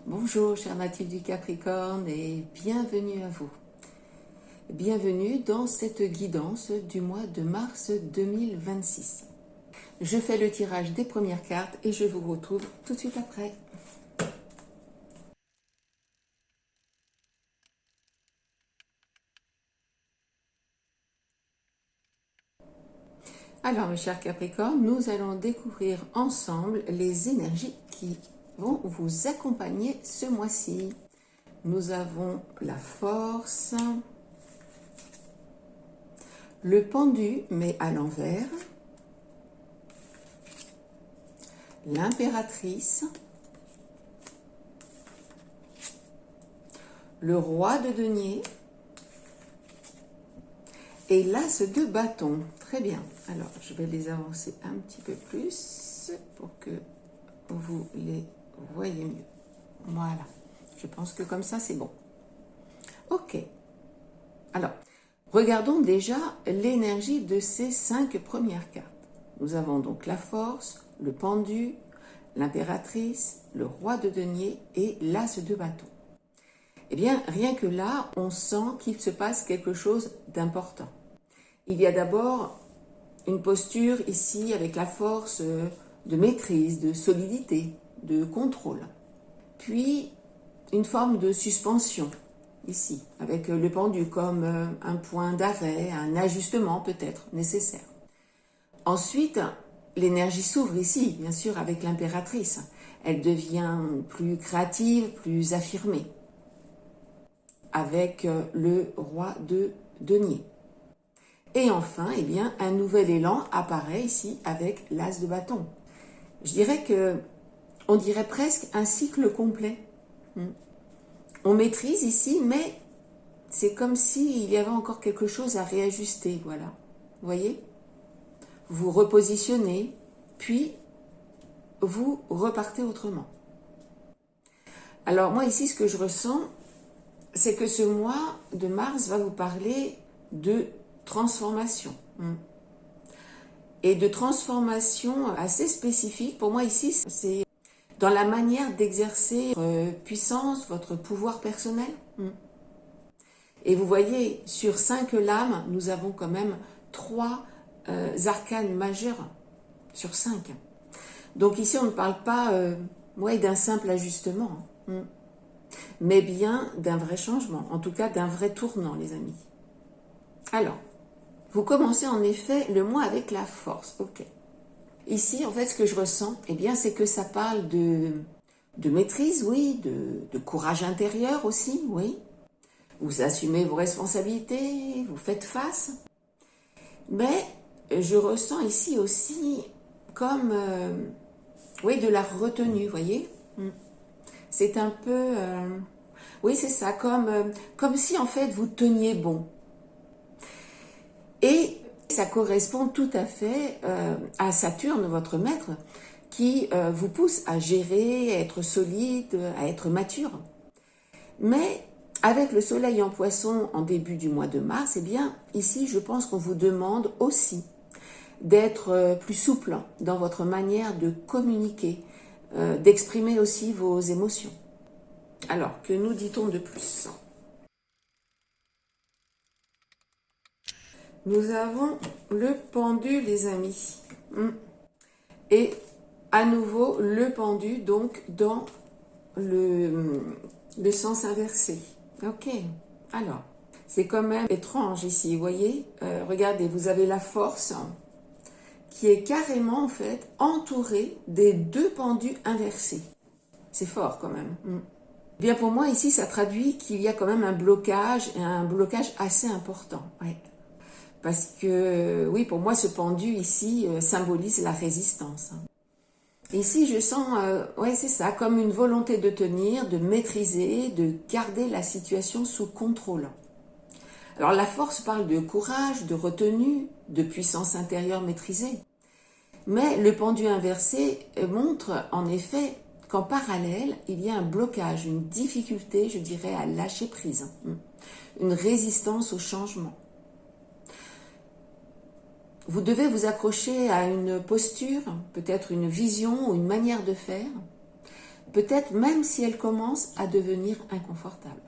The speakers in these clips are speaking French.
Bonjour chers natifs du Capricorne et bienvenue à vous. Bienvenue dans cette guidance du mois de mars 2026. Je fais le tirage des premières cartes et je vous retrouve tout de suite après. Alors mes chers Capricornes, nous allons découvrir ensemble les énergies qui vont vous accompagner ce mois-ci. Nous avons la force, le pendu mais à l'envers, l'impératrice, le roi de denier et l'as de bâton. Très bien. Alors, je vais les avancer un petit peu plus pour que vous les voyez mieux. Voilà. Je pense que comme ça, c'est bon. Ok. Alors, regardons déjà l'énergie de ces 5 premières cartes. Nous avons donc la force, le pendu, l'impératrice, le roi de denier et l'as de bâton. Eh bien, rien que là, on sent qu'il se passe quelque chose d'important. Il y a d'abord une posture ici avec la force de maîtrise, de solidité, de contrôle. Puis, une forme de suspension, ici, avec le pendu comme un point d'arrêt, un ajustement peut-être nécessaire. Ensuite, l'énergie s'ouvre ici, bien sûr, avec l'impératrice. Elle devient plus créative, plus affirmée, avec le roi de denier. Et enfin, eh bien, un nouvel élan apparaît ici avec l'as de bâton. Je dirais que, on dirait presque un cycle complet. On maîtrise ici, mais c'est comme s'il y avait encore quelque chose à réajuster, voilà. Vous voyez? Vous repositionnez, puis vous repartez autrement. Alors moi ici, ce que je ressens, c'est que ce mois de mars va vous parler de transformation. Et de transformation assez spécifique. Pour moi ici, c'est dans la manière d'exercer votre puissance, votre pouvoir personnel. Et vous voyez, sur 5 lames, nous avons quand même 3 arcanes majeurs sur 5. Donc ici, on ne parle pas d'un simple ajustement, mais bien d'un vrai changement, en tout cas d'un vrai tournant, les amis. Alors, vous commencez en effet le mois avec la force, ok. Ici, en fait, ce que je ressens, eh bien, c'est que ça parle de maîtrise, oui, de courage intérieur aussi, oui. Vous assumez vos responsabilités, vous faites face. Mais je ressens ici aussi comme, de la retenue, vous voyez. C'est un peu, oui, c'est ça, comme si en fait vous teniez bon. Et ça correspond tout à fait à Saturne, votre maître, qui vous pousse à gérer, à être solide, à être mature. Mais avec le soleil en poisson en début du mois de mars, eh bien, ici, je pense qu'on vous demande aussi d'être plus souple dans votre manière de communiquer, d'exprimer aussi vos émotions. Alors, que nous dit-on de plus ? Nous avons le pendu, les amis. Et à nouveau, le pendu, donc, dans le sens inversé. Ok, alors, c'est quand même étrange ici, vous voyez. Regardez, vous avez la force qui est carrément, en fait, entourée des 2 pendus inversés. C'est fort, quand même. Bien, pour moi, ici, ça traduit qu'il y a quand même un blocage, et un blocage assez important. Ouais. Parce que, oui, pour moi, ce pendu ici symbolise la résistance. Ici, je sens, c'est ça, comme une volonté de tenir, de maîtriser, de garder la situation sous contrôle. Alors, la force parle de courage, de retenue, de puissance intérieure maîtrisée. Mais le pendu inversé montre, en effet, qu'en parallèle, il y a un blocage, une difficulté, je dirais, à lâcher prise, une résistance au changement. Vous devez vous accrocher à une posture, peut-être une vision ou une manière de faire, peut-être même si elle commence à devenir inconfortable.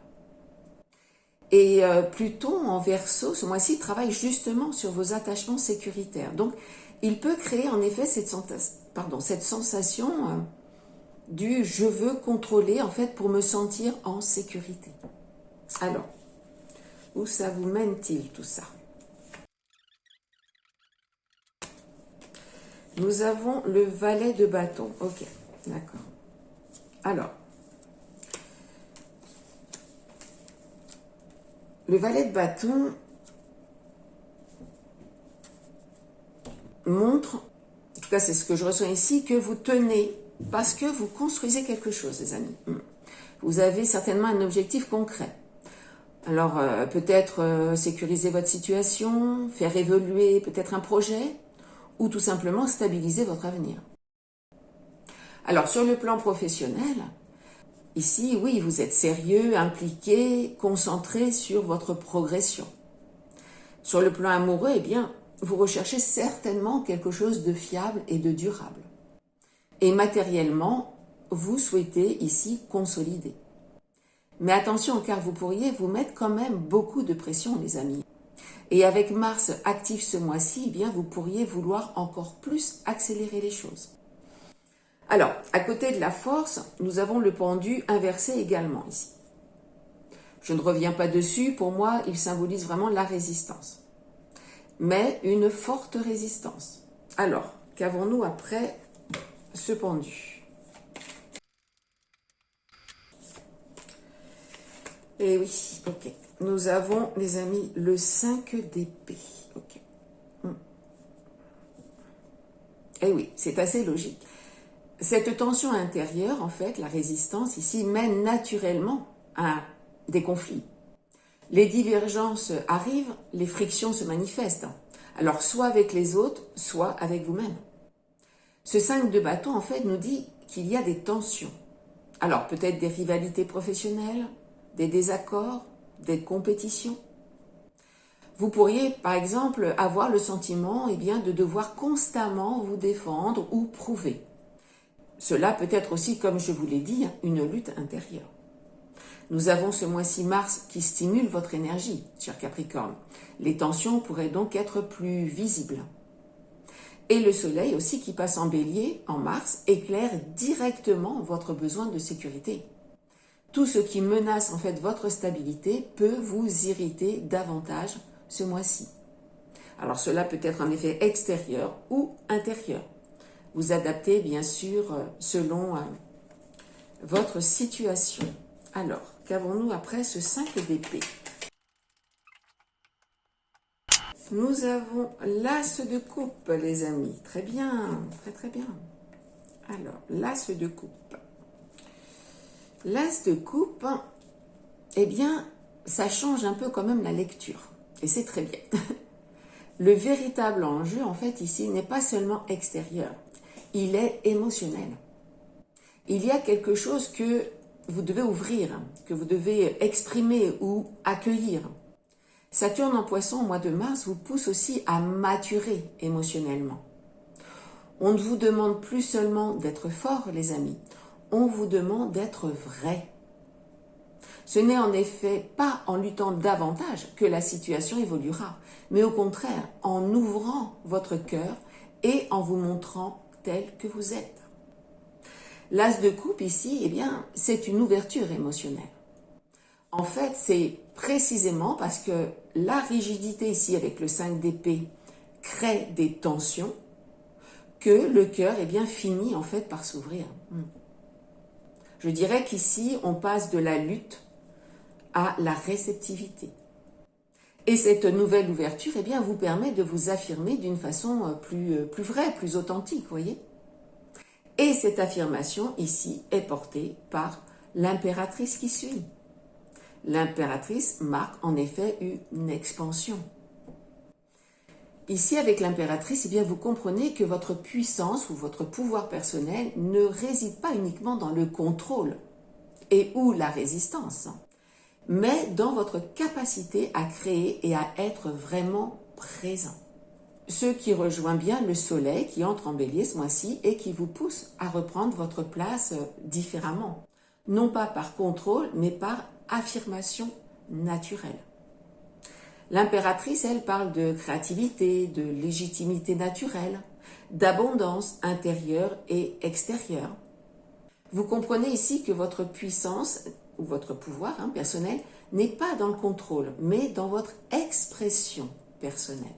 Et Pluton en Verseau, ce mois-ci, travaille justement sur vos attachements sécuritaires. Donc, il peut créer en effet cette sensation du « je veux contrôler » en fait pour me sentir en sécurité. Alors, où ça vous mène-t-il tout ça? Nous avons le valet de bâton. Ok, d'accord. Alors, le valet de bâton montre, en tout cas c'est ce que je ressens ici, que vous tenez parce que vous construisez quelque chose, les amis. Vous avez certainement un objectif concret. Alors, peut-être sécuriser votre situation, faire évoluer peut-être un projet, ou tout simplement stabiliser votre avenir. Alors, sur le plan professionnel, ici, oui, vous êtes sérieux, impliqué, concentré sur votre progression. Sur le plan amoureux, eh bien, vous recherchez certainement quelque chose de fiable et de durable. Et matériellement, vous souhaitez ici consolider. Mais attention, car vous pourriez vous mettre quand même beaucoup de pression, les amis. Et avec Mars actif ce mois-ci, eh bien, vous pourriez vouloir encore plus accélérer les choses. Alors, à côté de la force, nous avons le pendu inversé également ici. Je ne reviens pas dessus, pour moi, il symbolise vraiment la résistance. Mais une forte résistance. Alors, qu'avons-nous après ce pendu? Eh oui, ok. Nous avons, les amis, le 5 d'épée. Ok. Eh oui, c'est assez logique. Cette tension intérieure, en fait, la résistance ici, mène naturellement à des conflits. Les divergences arrivent, les frictions se manifestent. Alors, soit avec les autres, soit avec vous-même. Ce 5 de bâton, en fait, nous dit qu'il y a des tensions. Alors, peut-être des rivalités professionnelles, des désaccords, des compétitions. Vous pourriez, par exemple, avoir le sentiment de devoir constamment vous défendre ou prouver. Cela peut être aussi, comme je vous l'ai dit, une lutte intérieure. Nous avons ce mois-ci Mars qui stimule votre énergie, cher Capricorne. Les tensions pourraient donc être plus visibles. Et le Soleil aussi qui passe en Bélier, en Mars, éclaire directement votre besoin de sécurité. Tout ce qui menace en fait votre stabilité peut vous irriter davantage ce mois-ci. Alors cela peut être un effet extérieur ou intérieur. Vous adaptez bien sûr selon votre situation. Alors, qu'avons-nous après ce 5 d'épée? Nous avons l'As de coupe, les amis. Très bien, très très bien. Alors, l'As de coupe. L'As de coupe, eh bien, ça change un peu quand même la lecture. Et c'est très bien. Le véritable enjeu, en fait, ici, n'est pas seulement extérieur. Il est émotionnel. Il y a quelque chose que vous devez ouvrir, que vous devez exprimer ou accueillir. Saturne en Poisson au mois de mars vous pousse aussi à maturer émotionnellement. On ne vous demande plus seulement d'être fort, les amis. On vous demande d'être vrai. Ce n'est en effet pas en luttant davantage que la situation évoluera, mais au contraire en ouvrant votre cœur et en vous montrant tel que vous êtes. L'As de coupe ici, eh bien, c'est une ouverture émotionnelle. En fait, c'est précisément parce que la rigidité ici avec le 5 d'épée crée des tensions que le cœur eh bien, finit en fait par s'ouvrir. Je dirais qu'ici, on passe de la lutte à la réceptivité. Et cette nouvelle ouverture eh bien, vous permet de vous affirmer d'une façon plus vraie, plus authentique, voyez. Et cette affirmation ici est portée par l'impératrice qui suit. L'impératrice marque en effet une expansion. Ici, avec l'impératrice, eh bien, vous comprenez que votre puissance ou votre pouvoir personnel ne réside pas uniquement dans le contrôle et ou la résistance, mais dans votre capacité à créer et à être vraiment présent. ce qui rejoint bien le soleil qui entre en bélier ce mois-ci et qui vous pousse à reprendre votre place différemment. Non pas par contrôle, mais par affirmation naturelle. L'impératrice, elle, parle de créativité, de légitimité naturelle, d'abondance intérieure et extérieure. Vous comprenez ici que votre puissance ou votre pouvoir personnel n'est pas dans le contrôle, mais dans votre expression personnelle.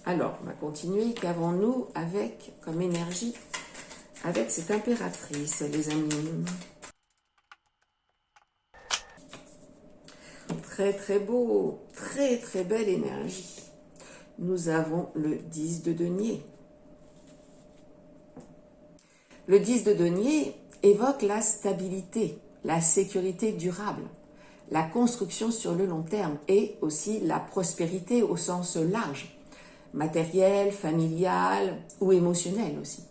Alors, on va continuer. Qu'avons-nous avec comme énergie avec cette impératrice, les amis? Très très beau, très très belle énergie. Nous avons le 10 de denier. Le 10 de denier évoque la stabilité, la sécurité durable, la construction sur le long terme et aussi la prospérité au sens large, matériel, familial ou émotionnel aussi.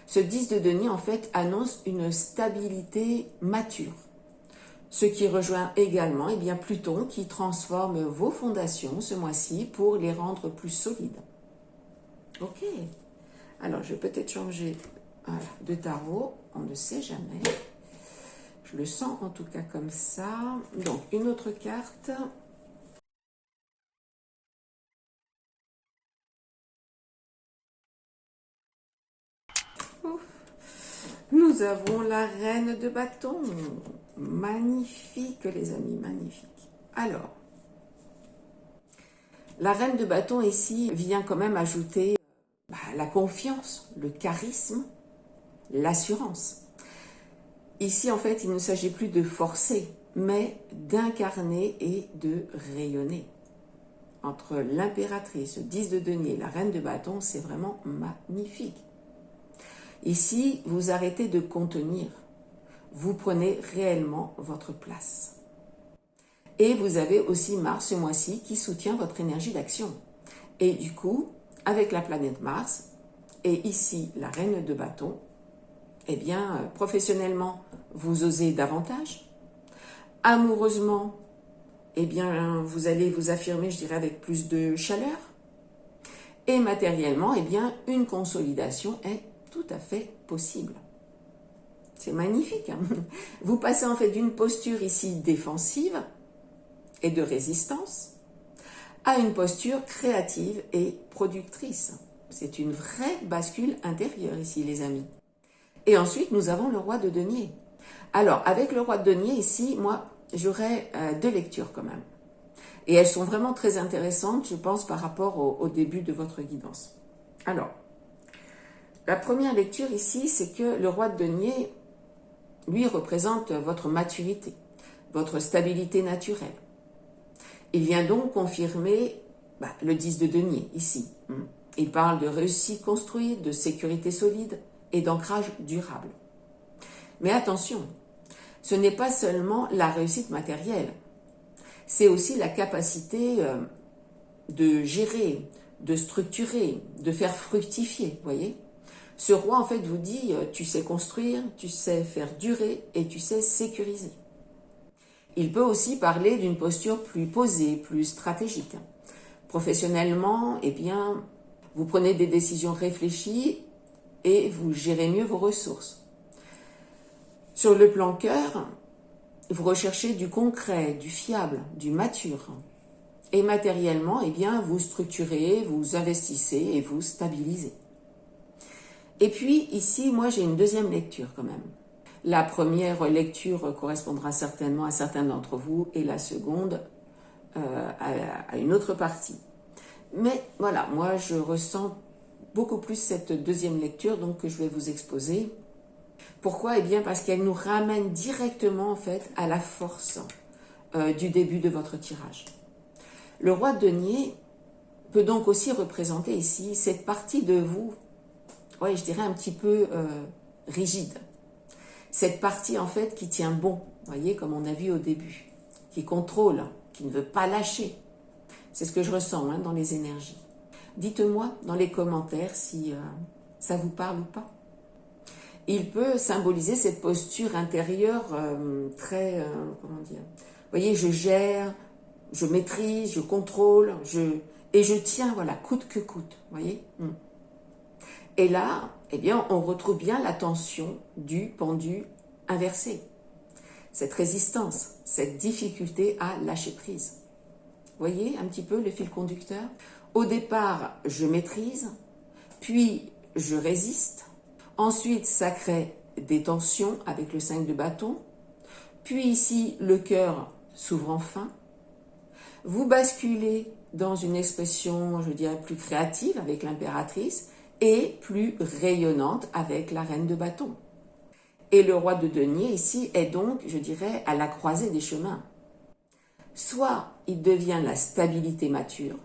Ce 10 de denier en fait annonce une stabilité mature. Ce qui rejoint également Pluton qui transforme vos fondations ce mois-ci pour les rendre plus solides. Ok, alors je vais peut-être changer de tarot, on ne sait jamais. Je le sens en tout cas comme ça. Donc une autre carte. Ouf. Nous avons la reine de bâton. Magnifique les amis, magnifique. Alors, la reine de bâton ici vient quand même ajouter la confiance, le charisme, l'assurance. Ici en fait il ne s'agit plus de forcer, mais d'incarner et de rayonner. Entre l'impératrice, le 10 de denier et la reine de bâton, c'est vraiment magnifique. Ici, vous arrêtez de contenir. Vous prenez réellement votre place. Et vous avez aussi Mars ce mois-ci qui soutient votre énergie d'action. Et du coup, avec la planète Mars, et ici la reine de bâton, professionnellement, vous osez davantage. Amoureusement, vous allez vous affirmer, je dirais, avec plus de chaleur. Et matériellement, une consolidation est tout à fait possible. C'est magnifique. Vous passez en fait d'une posture ici défensive et de résistance à une posture créative et productrice. C'est une vraie bascule intérieure ici, les amis. Et ensuite, nous avons le roi de denier. Alors, avec le roi de denier ici, moi, j'aurais deux lectures quand même. Et elles sont vraiment très intéressantes, je pense, par rapport au début de votre guidance. Alors, la première lecture ici, c'est que le roi de denier, lui, représente votre maturité, votre stabilité naturelle. Il vient donc confirmer le 10 de denier, ici. Il parle de réussite construite, de sécurité solide et d'ancrage durable. Mais attention, ce n'est pas seulement la réussite matérielle, c'est aussi la capacité de gérer, de structurer, de faire fructifier, vous voyez. Ce roi, en fait, vous dit, tu sais construire, tu sais faire durer et tu sais sécuriser. Il peut aussi parler d'une posture plus posée, plus stratégique. Professionnellement, vous prenez des décisions réfléchies et vous gérez mieux vos ressources. Sur le plan cœur, vous recherchez du concret, du fiable, du mature. Et matériellement, vous structurez, vous investissez et vous stabilisez. Et puis ici, moi j'ai une deuxième lecture quand même. La première lecture correspondra certainement à certains d'entre vous et la seconde à une autre partie. Mais voilà, moi je ressens beaucoup plus cette deuxième lecture donc que je vais vous exposer. Pourquoi? Parce qu'elle nous ramène directement en fait à la force du début de votre tirage. Le roi de denier peut donc aussi représenter ici cette partie de vous, je dirais un petit peu rigide. Cette partie en fait qui tient bon, voyez, comme on a vu au début, qui contrôle, qui ne veut pas lâcher. C'est ce que je ressens dans les énergies. Dites-moi dans les commentaires si ça vous parle ou pas. Il peut symboliser cette posture intérieure très, vous voyez, je gère, je maîtrise, je contrôle, Et je tiens, voilà, coûte que coûte, voyez. Et là, eh bien, on retrouve bien la tension du pendu inversé. Cette résistance, cette difficulté à lâcher prise. Voyez un petit peu le fil conducteur? Au départ, je maîtrise, puis je résiste. Ensuite, ça crée des tensions avec le 5 de bâton. Puis ici, le cœur s'ouvre enfin. Vous basculez dans une expression, je dirais, plus créative avec l'impératrice et plus rayonnante avec la reine de bâton. Et le roi de denier ici est donc, je dirais, à la croisée des chemins. Soit il devient la stabilité mature,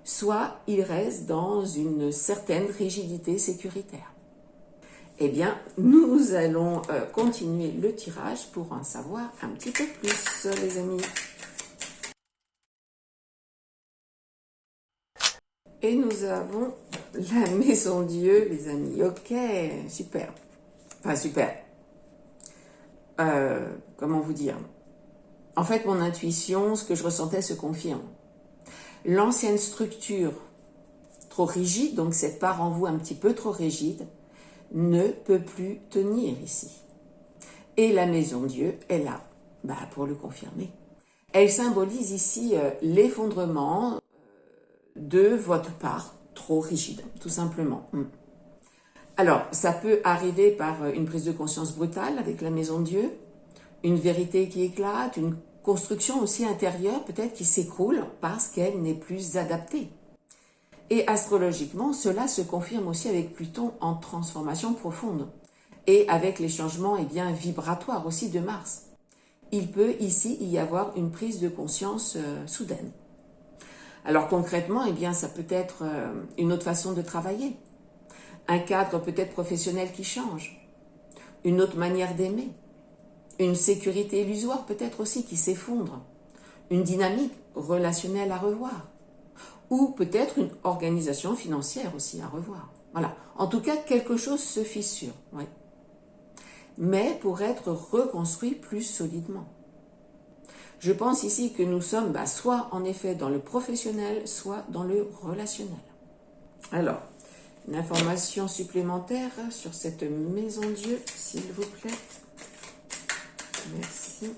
soit il reste dans une certaine rigidité sécuritaire. Eh bien, nous allons continuer le tirage pour en savoir un petit peu plus, les amis. Et nous avons la maison Dieu, les amis. Ok, super. Enfin, super. Comment vous dire? En fait, mon intuition, ce que je ressentais se confirme. L'ancienne structure trop rigide, donc cette part en vous un petit peu trop rigide, ne peut plus tenir ici. Et la maison Dieu est là, pour le confirmer. Elle symbolise ici l'effondrement de votre part trop rigide, tout simplement. Alors, ça peut arriver par une prise de conscience brutale avec la maison Dieu, une vérité qui éclate, une construction aussi intérieure peut-être qui s'écroule parce qu'elle n'est plus adaptée. Et astrologiquement, cela se confirme aussi avec Pluton en transformation profonde et avec les changements vibratoires aussi de Mars. Il peut ici y avoir une prise de conscience soudaine. Alors concrètement, ça peut être une autre façon de travailler, un cadre peut-être professionnel qui change, une autre manière d'aimer, une sécurité illusoire peut-être aussi qui s'effondre, une dynamique relationnelle à revoir, ou peut-être une organisation financière aussi à revoir. Voilà, en tout cas quelque chose se fissure, oui. Mais pour être reconstruit plus solidement. Je pense ici que nous sommes soit en effet dans le professionnel, soit dans le relationnel. Alors, une information supplémentaire sur cette maison Dieu, s'il vous plaît. Merci.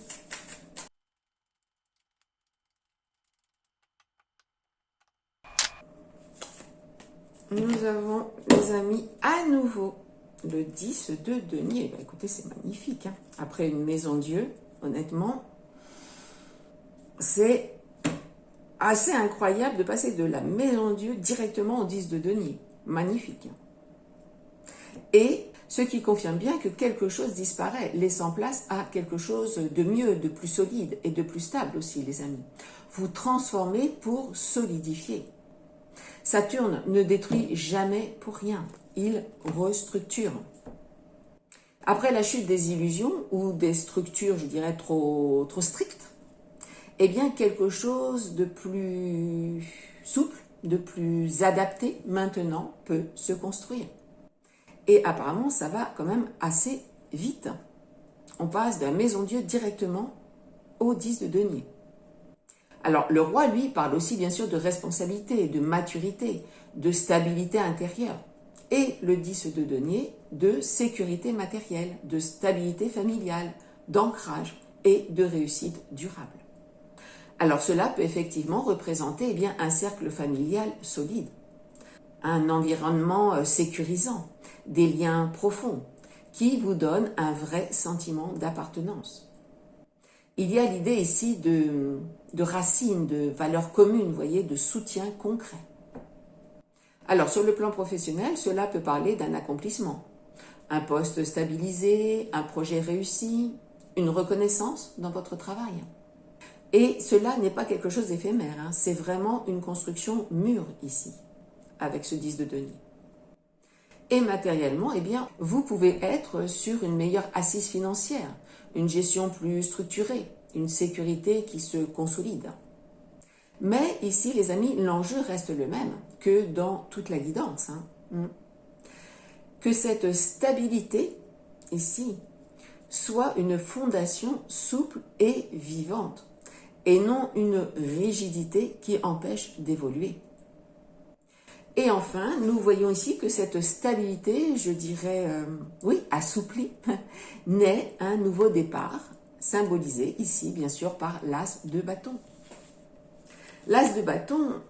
Nous avons, les amis, à nouveau le 10 de denier. Écoutez, c'est magnifique. Après une maison Dieu, honnêtement, c'est assez incroyable de passer de la maison Dieu directement au 10 de denier. Magnifique. Et ce qui confirme bien que quelque chose disparaît, laissant place à quelque chose de mieux, de plus solide et de plus stable aussi, les amis. Vous transformez pour solidifier. Saturne ne détruit jamais pour rien, il restructure. Après la chute des illusions ou des structures, je dirais, trop strictes, eh bien quelque chose de plus souple, de plus adapté maintenant peut se construire. Et apparemment, ça va quand même assez vite. On passe de la maison Dieu directement au 10 de denier. Alors, le roi, lui, parle aussi bien sûr de responsabilité, de maturité, de stabilité intérieure. Et le 10 de denier, de sécurité matérielle, de stabilité familiale, d'ancrage et de réussite durable. Alors, cela peut effectivement représenter un cercle familial solide, un environnement sécurisant, des liens profonds qui vous donnent un vrai sentiment d'appartenance. Il y a l'idée ici de racines, de valeurs communes, vous voyez, de soutien concret. Alors, sur le plan professionnel, cela peut parler d'un accomplissement, un poste stabilisé, un projet réussi, une reconnaissance dans votre travail. Et cela n'est pas quelque chose d'éphémère, c'est vraiment une construction mûre ici, avec ce 10 de denier. Et matériellement, vous pouvez être sur une meilleure assise financière, une gestion plus structurée, une sécurité qui se consolide. Mais ici, les amis, l'enjeu reste le même que dans toute la guidance. Que cette stabilité, ici, soit une fondation souple et vivante. et non une rigidité qui empêche d'évoluer. Et enfin, nous voyons ici que cette stabilité, je dirais, oui, assouplie, naît un nouveau départ, symbolisé ici, bien sûr, par l'as de bâton. L'as de bâton,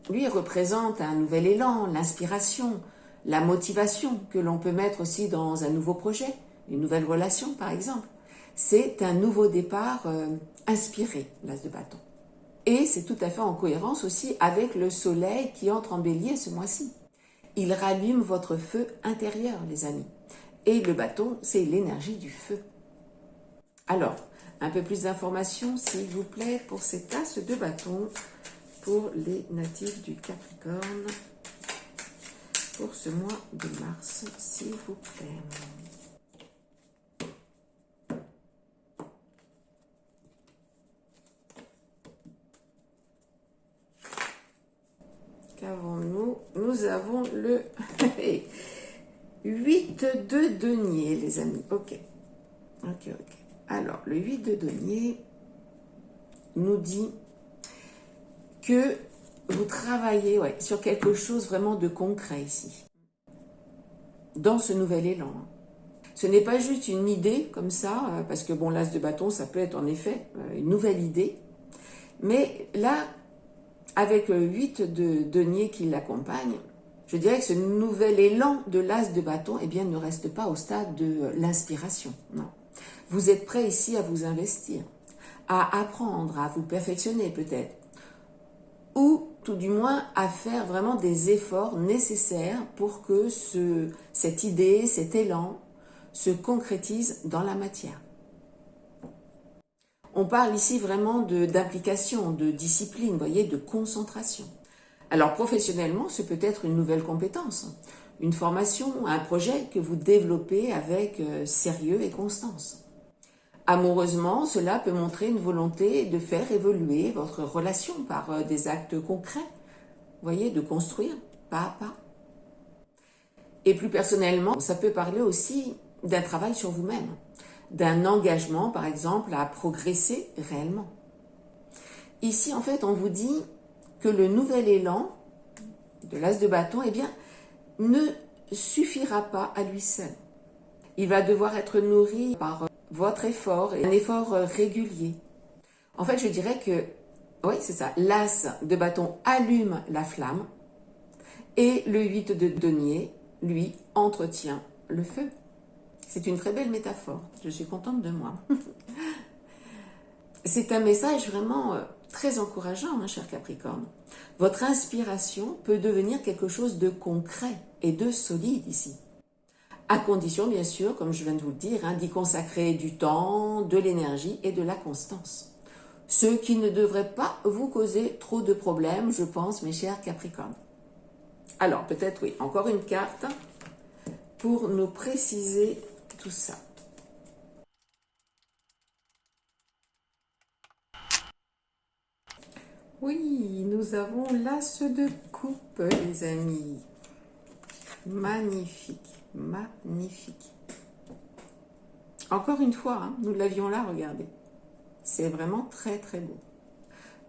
lui, représente un nouvel élan, l'inspiration, la motivation que l'on peut mettre aussi dans un nouveau projet, une nouvelle relation, par exemple. C'est un nouveau départ inspiré, l'as de bâton. Et c'est tout à fait en cohérence aussi avec le soleil qui entre en bélier ce mois-ci. Il rallume votre feu intérieur, les amis. Et le bâton, c'est l'énergie du feu. Alors, un peu plus d'informations, s'il vous plaît, pour cette as de bâton, pour les natifs du Capricorne, pour ce mois de mars, s'il vous plaît. Qu'avons-nous? Nous avons le 8 de denier, les amis. Ok. Alors, le 8 de denier nous dit que vous travaillez sur quelque chose vraiment de concret ici, dans ce nouvel élan. Ce n'est pas juste une idée comme ça, parce que bon, l'as de bâton, ça peut être en effet une nouvelle idée, mais là, avec le 8 de denier qui l'accompagne, je dirais que ce nouvel élan de l'as de bâton, eh bien, ne reste pas au stade de l'inspiration, non. Vous êtes prêt ici à vous investir, à apprendre, à vous perfectionner peut-être, ou tout du moins à faire vraiment des efforts nécessaires pour que cette idée, cet élan se concrétise dans la matière. On parle ici vraiment d'implication, de discipline, vous voyez, de concentration. Alors professionnellement, ce peut être une nouvelle compétence, une formation, un projet que vous développez avec sérieux et constance. Amoureusement, cela peut montrer une volonté de faire évoluer votre relation par des actes concrets, vous voyez, de construire pas à pas. Et plus personnellement, ça peut parler aussi d'un travail sur vous-même, d'un engagement, par exemple, à progresser réellement. Ici, en fait, on vous dit que le nouvel élan de l'as de bâton, eh bien, ne suffira pas à lui seul. Il va devoir être nourri par votre effort, et un effort régulier. En fait, je dirais que, oui, c'est ça, l'as de bâton allume la flamme et le 8 de denier, lui, entretient le feu. C'est une très belle métaphore, je suis contente de moi. C'est un message vraiment très encourageant, hein, cher Capricorne. Votre inspiration peut devenir quelque chose de concret et de solide ici. À condition, bien sûr, comme je viens de vous le dire, hein, d'y consacrer du temps, de l'énergie et de la constance. Ce qui ne devrait pas vous causer trop de problèmes, je pense, mes chers Capricornes. Alors, peut-être, oui, encore une carte pour nous préciser tout ça. Oui, nous avons l'as de coupe, les amis. Magnifique, magnifique. Encore une fois, hein, nous l'avions là, regardez. C'est vraiment très, très beau.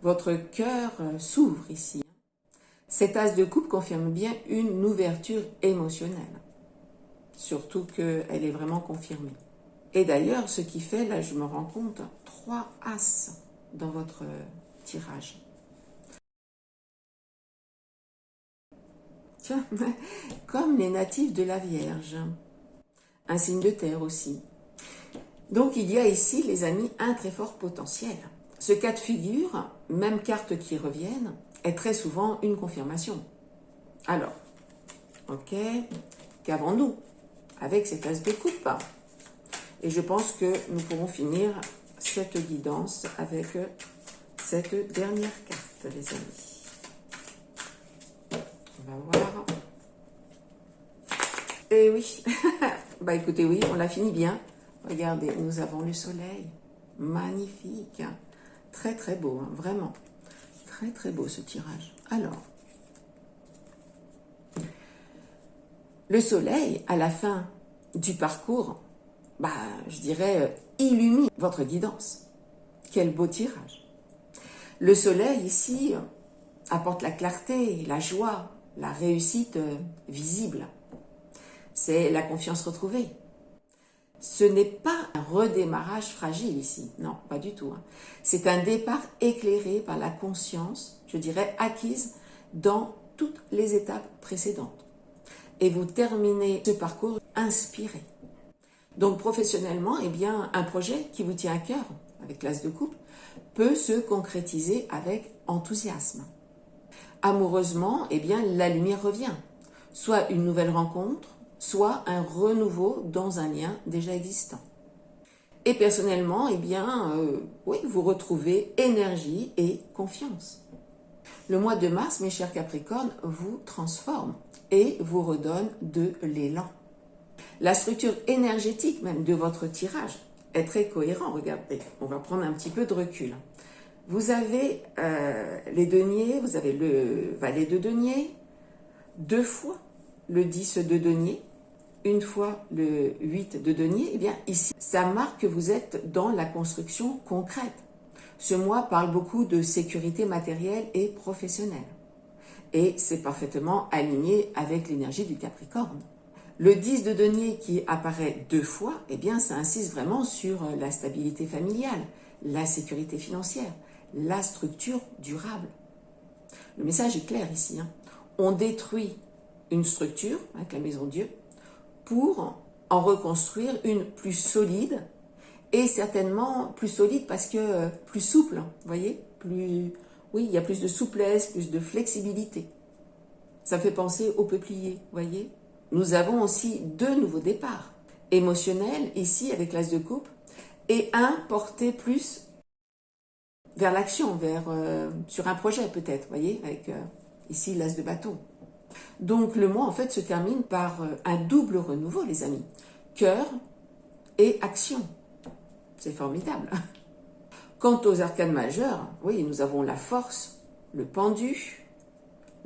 Votre cœur s'ouvre ici. Cet as de coupe confirme bien une ouverture émotionnelle. Surtout qu'elle est vraiment confirmée. Et d'ailleurs, ce qui fait, là je me rends compte, 3 as dans votre tirage. Tiens, comme les natifs de la Vierge. Un signe de terre aussi. Donc il y a ici, les amis, un très fort potentiel. Ce cas de figure, même carte qui reviennent, est très souvent une confirmation. Alors, ok, qu'avons-nous avec cette as de coupe? Et je pense que nous pourrons finir cette guidance avec cette dernière carte, les amis. On va voir. Et oui, bah écoutez, oui, on l'a fini bien. Regardez, nous avons le soleil. Magnifique. Très, très beau, hein, vraiment. Très, très beau ce tirage. Alors, le soleil, à la fin du parcours, bah, je dirais, illumine votre guidance. Quel beau tirage. Le soleil ici apporte la clarté, la joie, la réussite visible. C'est la confiance retrouvée. Ce n'est pas un redémarrage fragile ici, non, pas du tout. C'est un départ éclairé par la conscience, je dirais acquise dans toutes les étapes précédentes. Et vous terminez ce parcours inspiré. Donc professionnellement, eh bien, un projet qui vous tient à cœur, avec l'as de coupe, peut se concrétiser avec enthousiasme. Amoureusement, eh bien, la lumière revient. Soit une nouvelle rencontre, soit un renouveau dans un lien déjà existant. Et personnellement, eh bien, oui, vous retrouvez énergie et confiance. Le mois de mars, mes chers Capricornes, vous transforme et vous redonne de l'élan. La structure énergétique même de votre tirage est très cohérent. Regardez, on va prendre un petit peu de recul. Vous avez les deniers, vous avez le valet de denier, 2 fois le 10 de denier, une fois le 8 de denier. Eh bien ici, ça marque que vous êtes dans la construction concrète. Ce mois parle beaucoup de sécurité matérielle et professionnelle. Et c'est parfaitement aligné avec l'énergie du Capricorne. Le 10 de denier qui apparaît 2 fois, eh bien ça insiste vraiment sur la stabilité familiale, la sécurité financière, la structure durable. Le message est clair ici. On détruit une structure, avec la maison Dieu, pour en reconstruire une plus solide, et certainement plus solide parce que plus souple, vous voyez, oui, il y a plus de souplesse, plus de flexibilité. Ça me fait penser au peuplier, vous voyez. Nous avons aussi 2 nouveaux départs, émotionnels ici avec l'as de coupe, et un porté plus vers l'action, sur un projet peut-être, vous voyez, avec ici l'as de bâton. Donc le mois en fait se termine par un double renouveau, les amis. Cœur et action. C'est formidable. Quant aux arcanes majeures, oui, nous avons la force, le pendu,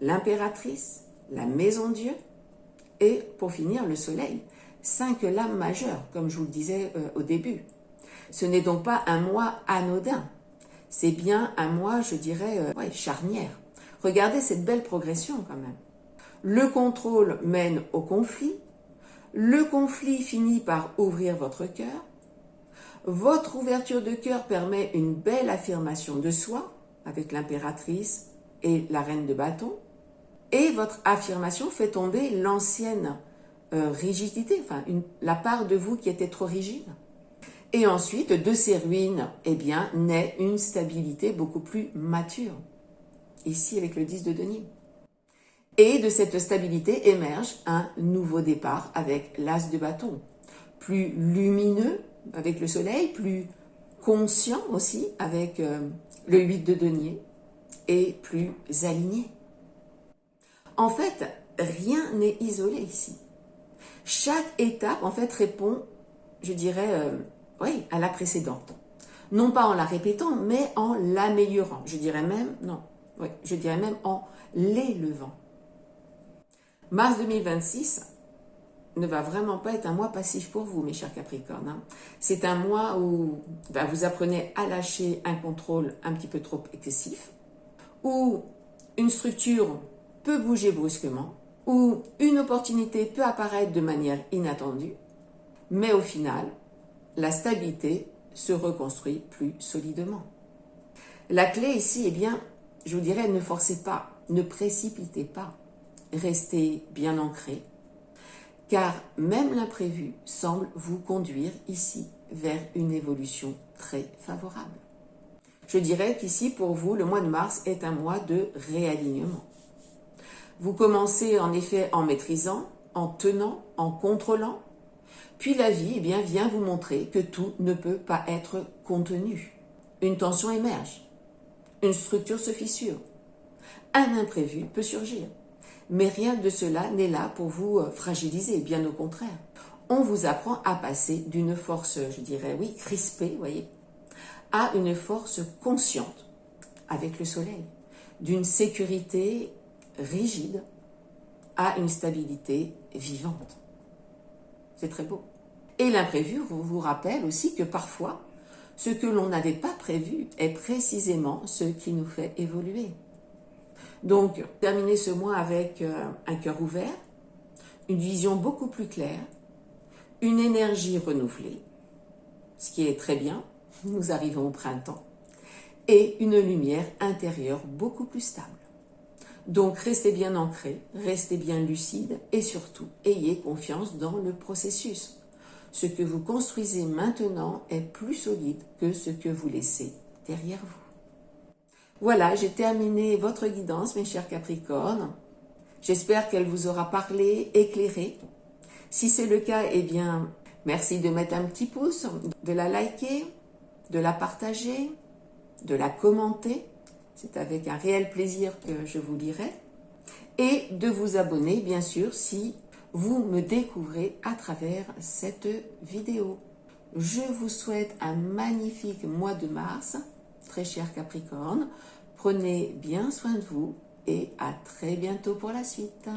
l'impératrice, la maison Dieu et pour finir le soleil. 5 lames majeures, comme je vous le disais au début. Ce n'est donc pas un mois anodin. C'est bien un mois, je dirais, charnière. Regardez cette belle progression quand même. Le contrôle mène au conflit. Le conflit finit par ouvrir votre cœur. Votre ouverture de cœur permet une belle affirmation de soi avec l'impératrice et la reine de bâton. Et votre affirmation fait tomber l'ancienne rigidité, enfin la part de vous qui était trop rigide. Et ensuite, de ces ruines, eh bien, naît une stabilité beaucoup plus mature. Ici, avec le 10 de denier. Et de cette stabilité émerge un nouveau départ avec l'as de bâton. Plus lumineux avec le soleil, plus conscient aussi avec le 8 de denier et plus aligné. En fait, rien n'est isolé ici. Chaque étape, en fait, répond, je dirais, oui, à la précédente. Non pas en la répétant, mais en l'améliorant. Je dirais même en l'élevant. Mars 2026 ne va vraiment pas être un mois passif pour vous, mes chers Capricornes. C'est un mois où vous apprenez à lâcher un contrôle un petit peu trop excessif, où une structure peut bouger brusquement, où une opportunité peut apparaître de manière inattendue, mais au final, la stabilité se reconstruit plus solidement. La clé ici, eh bien, je vous dirais, ne forcez pas, ne précipitez pas, restez bien ancré, car même l'imprévu semble vous conduire ici vers une évolution très favorable. Je dirais qu'ici, pour vous, le mois de mars est un mois de réalignement. Vous commencez en effet en maîtrisant, en tenant, en contrôlant, puis la vie eh bien, vient vous montrer que tout ne peut pas être contenu. Une tension émerge, une structure se fissure, un imprévu peut surgir. Mais rien de cela n'est là pour vous fragiliser, bien au contraire. On vous apprend à passer d'une force, je dirais, oui, crispée, voyez, à une force consciente, avec le soleil, d'une sécurité rigide à une stabilité vivante. C'est très beau. Et l'imprévu vous rappelle aussi que parfois, Ce que l'on n'avait pas prévu est précisément ce qui nous fait évoluer. Donc, terminez ce mois avec un cœur ouvert, une vision beaucoup plus claire, une énergie renouvelée, ce qui est très bien, nous arrivons au printemps, et une lumière intérieure beaucoup plus stable. Donc, restez bien ancrés, restez bien lucides et surtout, ayez confiance dans le processus. Ce que vous construisez maintenant est plus solide que ce que vous laissez derrière vous. Voilà, j'ai terminé votre guidance, mes chers Capricornes. J'espère qu'elle vous aura parlé, éclairé. Si c'est le cas, eh bien, merci de mettre un petit pouce, de la liker, de la partager, de la commenter. C'est avec un réel plaisir que je vous lirai. Et de vous abonner, bien sûr, si vous me découvrez à travers cette vidéo. Je vous souhaite un magnifique mois de mars, très cher Capricorne. Prenez bien soin de vous et à très bientôt pour la suite.